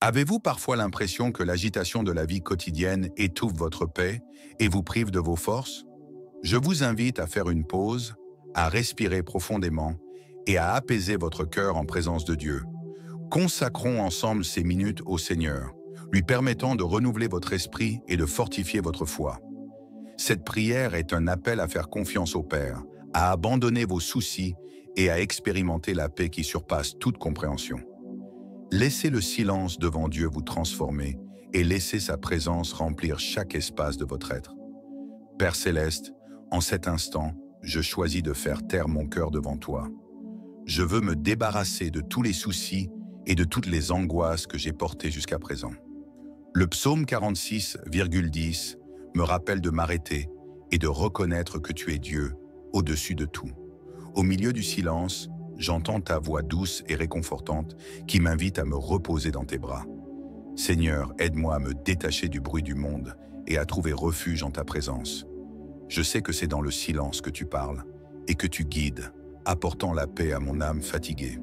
Avez-vous parfois l'impression que l'agitation de la vie quotidienne étouffe votre paix et vous prive de vos forces? Je vous invite à faire une pause, à respirer profondément et à apaiser votre cœur en présence de Dieu. Consacrons ensemble ces minutes au Seigneur, lui permettant de renouveler votre esprit et de fortifier votre foi. Cette prière est un appel à faire confiance au Père, à abandonner vos soucis et à expérimenter la paix qui surpasse toute compréhension. Laissez le silence devant Dieu vous transformer et laissez sa présence remplir chaque espace de votre être. Père céleste, en cet instant, je choisis de faire taire mon cœur devant toi. Je veux me débarrasser de tous les soucis et de toutes les angoisses que j'ai portées jusqu'à présent. Le psaume 46,10 me rappelle de m'arrêter et de reconnaître que tu es Dieu, au-dessus de tout. Au milieu du silence, j'entends ta voix douce et réconfortante qui m'invite à me reposer dans tes bras. Seigneur, aide-moi à me détacher du bruit du monde et à trouver refuge en ta présence. Je sais que c'est dans le silence que tu parles et que tu guides, apportant la paix à mon âme fatiguée.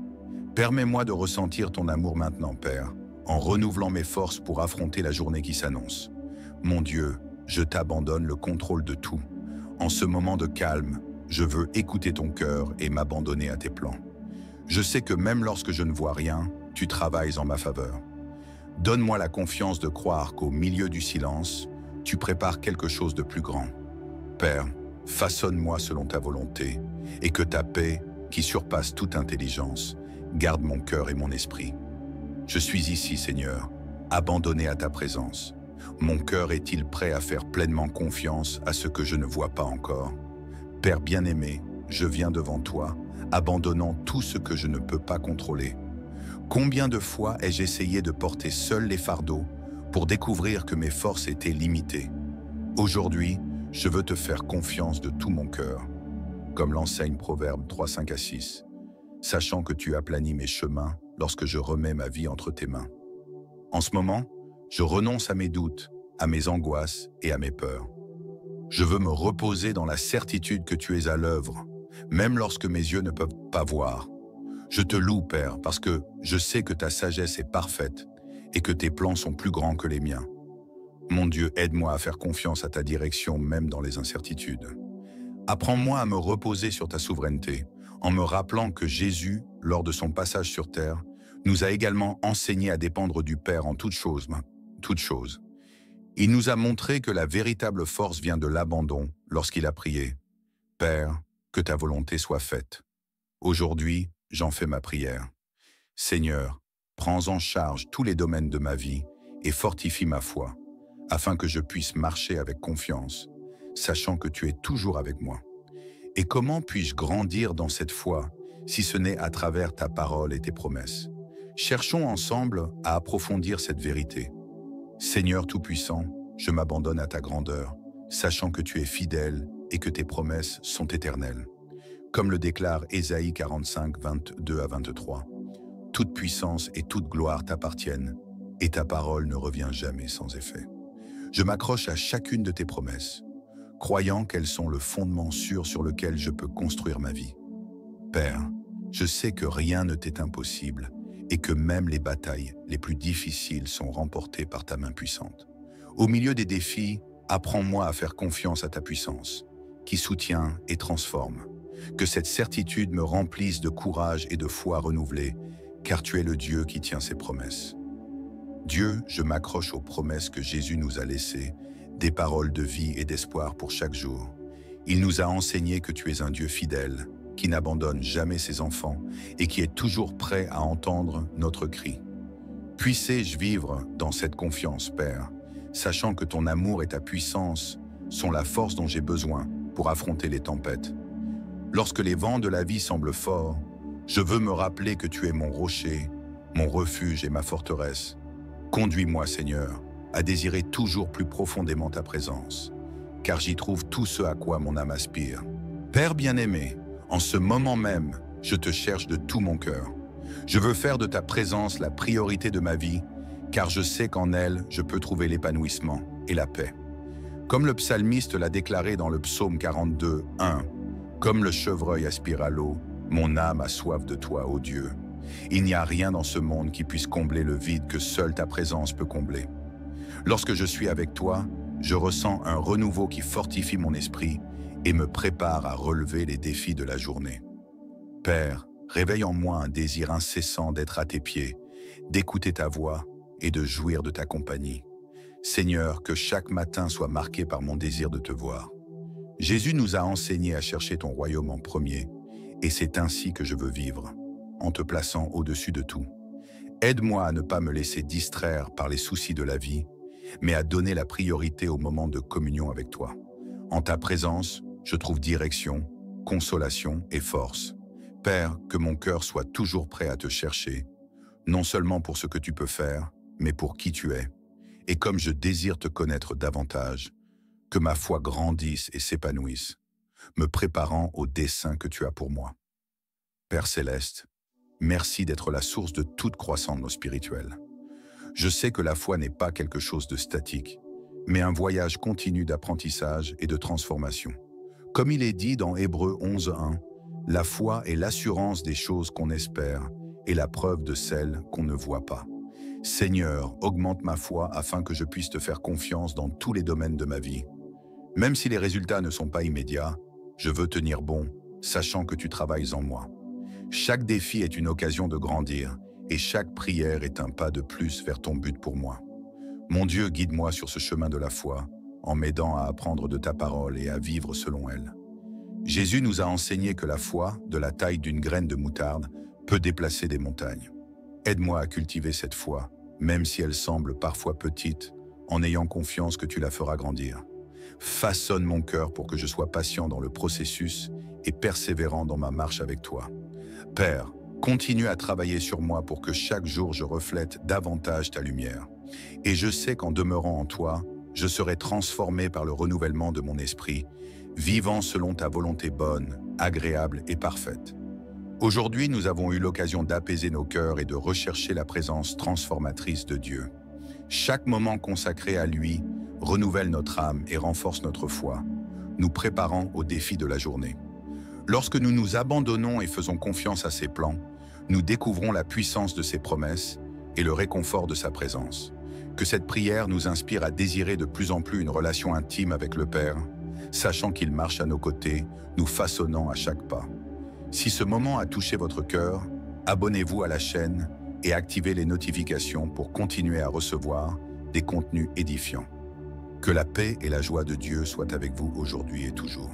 Permets-moi de ressentir ton amour maintenant, Père, en renouvelant mes forces pour affronter la journée qui s'annonce. Mon Dieu, je t'abandonne le contrôle de tout. En ce moment de calme, je veux écouter ton cœur et m'abandonner à tes plans. Je sais que même lorsque je ne vois rien, tu travailles en ma faveur. Donne-moi la confiance de croire qu'au milieu du silence, tu prépares quelque chose de plus grand. Père, façonne-moi selon ta volonté et que ta paix, qui surpasse toute intelligence, garde mon cœur et mon esprit. Je suis ici, Seigneur, abandonné à ta présence. Mon cœur est-il prêt à faire pleinement confiance à ce que je ne vois pas encore? Père bien-aimé, je viens devant toi, abandonnant tout ce que je ne peux pas contrôler. Combien de fois ai-je essayé de porter seul les fardeaux pour découvrir que mes forces étaient limitées? Aujourd'hui, je veux te faire confiance de tout mon cœur, comme l'enseigne Proverbe 3, 5 à 6, sachant que tu aplanis mes chemins lorsque je remets ma vie entre tes mains. En ce moment, je renonce à mes doutes, à mes angoisses et à mes peurs. Je veux me reposer dans la certitude que tu es à l'œuvre, même lorsque mes yeux ne peuvent pas voir. Je te loue, Père, parce que je sais que ta sagesse est parfaite et que tes plans sont plus grands que les miens. Mon Dieu, aide-moi à faire confiance à ta direction, même dans les incertitudes. Apprends-moi à me reposer sur ta souveraineté, en me rappelant que Jésus, lors de son passage sur terre, nous a également enseigné à dépendre du Père en toutes choses. Il nous a montré que la véritable force vient de l'abandon lorsqu'il a prié. Père, que ta volonté soit faite. Aujourd'hui, j'en fais ma prière. Seigneur, prends en charge tous les domaines de ma vie et fortifie ma foi, afin que je puisse marcher avec confiance, sachant que tu es toujours avec moi. Et comment puis-je grandir dans cette foi, si ce n'est à travers ta parole et tes promesses? Cherchons ensemble à approfondir cette vérité. Seigneur Tout-Puissant, je m'abandonne à ta grandeur, sachant que tu es fidèle et que tes promesses sont éternelles. Comme le déclare Ésaïe 45, 22 à 23. Toute puissance et toute gloire t'appartiennent, et ta parole ne revient jamais sans effet. Je m'accroche à chacune de tes promesses, croyant qu'elles sont le fondement sûr sur lequel je peux construire ma vie. Père, je sais que rien ne t'est impossible et que même les batailles les plus difficiles sont remportées par ta main puissante. Au milieu des défis, apprends-moi à faire confiance à ta puissance, qui soutient et transforme. Que cette certitude me remplisse de courage et de foi renouvelée, car tu es le Dieu qui tient ses promesses. Dieu, je m'accroche aux promesses que Jésus nous a laissées, des paroles de vie et d'espoir pour chaque jour. Il nous a enseigné que tu es un Dieu fidèle, qui n'abandonne jamais ses enfants et qui est toujours prêt à entendre notre cri. Puissé-je vivre dans cette confiance, Père, sachant que ton amour et ta puissance sont la force dont j'ai besoin pour affronter les tempêtes. Lorsque les vents de la vie semblent forts, je veux me rappeler que tu es mon rocher, mon refuge et ma forteresse. Conduis-moi, Seigneur, à désirer toujours plus profondément ta présence, car j'y trouve tout ce à quoi mon âme aspire. Père bien-aimé, en ce moment même, je te cherche de tout mon cœur. Je veux faire de ta présence la priorité de ma vie, car je sais qu'en elle, je peux trouver l'épanouissement et la paix. Comme le psalmiste l'a déclaré dans le psaume 42, 1, « Comme le chevreuil aspire à l'eau, mon âme a soif de toi, ô Dieu. Il n'y a rien dans ce monde qui puisse combler le vide que seule ta présence peut combler. Lorsque je suis avec toi, je ressens un renouveau qui fortifie mon esprit et me prépare à relever les défis de la journée. Père, réveille en moi un désir incessant d'être à tes pieds, d'écouter ta voix et de jouir de ta compagnie. Seigneur, que chaque matin soit marqué par mon désir de te voir. Jésus nous a enseigné à chercher ton royaume en premier, et c'est ainsi que je veux vivre, en te plaçant au-dessus de tout. Aide-moi à ne pas me laisser distraire par les soucis de la vie, mais à donner la priorité au moment de communion avec toi. En ta présence, je trouve direction, consolation et force. Père, que mon cœur soit toujours prêt à te chercher, non seulement pour ce que tu peux faire, mais pour qui tu es. Et comme je désire te connaître davantage, que ma foi grandisse et s'épanouisse, me préparant au dessein que tu as pour moi. Père céleste, merci d'être la source de toute croissance spirituelle. Je sais que la foi n'est pas quelque chose de statique, mais un voyage continu d'apprentissage et de transformation. Comme il est dit dans Hébreux 11:1, la foi est l'assurance des choses qu'on espère et la preuve de celles qu'on ne voit pas. Seigneur, augmente ma foi afin que je puisse te faire confiance dans tous les domaines de ma vie. Même si les résultats ne sont pas immédiats, je veux tenir bon, sachant que tu travailles en moi. Chaque défi est une occasion de grandir, et chaque prière est un pas de plus vers ton but pour moi. Mon Dieu, guide-moi sur ce chemin de la foi, en m'aidant à apprendre de ta parole et à vivre selon elle. Jésus nous a enseigné que la foi, de la taille d'une graine de moutarde, peut déplacer des montagnes. Aide-moi à cultiver cette foi, même si elle semble parfois petite, en ayant confiance que tu la feras grandir. Façonne mon cœur pour que je sois patient dans le processus et persévérant dans ma marche avec toi. Père, continue à travailler sur moi pour que chaque jour je reflète davantage ta lumière. Et je sais qu'en demeurant en toi, je serai transformé par le renouvellement de mon esprit, vivant selon ta volonté bonne, agréable et parfaite. Aujourd'hui, nous avons eu l'occasion d'apaiser nos cœurs et de rechercher la présence transformatrice de Dieu. Chaque moment consacré à lui renouvelle notre âme et renforce notre foi, nous préparant aux défis de la journée. Lorsque nous nous abandonnons et faisons confiance à ses plans, nous découvrons la puissance de ses promesses et le réconfort de sa présence. Que cette prière nous inspire à désirer de plus en plus une relation intime avec le Père, sachant qu'il marche à nos côtés, nous façonnant à chaque pas. Si ce moment a touché votre cœur, abonnez-vous à la chaîne et activez les notifications pour continuer à recevoir des contenus édifiants. Que la paix et la joie de Dieu soient avec vous aujourd'hui et toujours.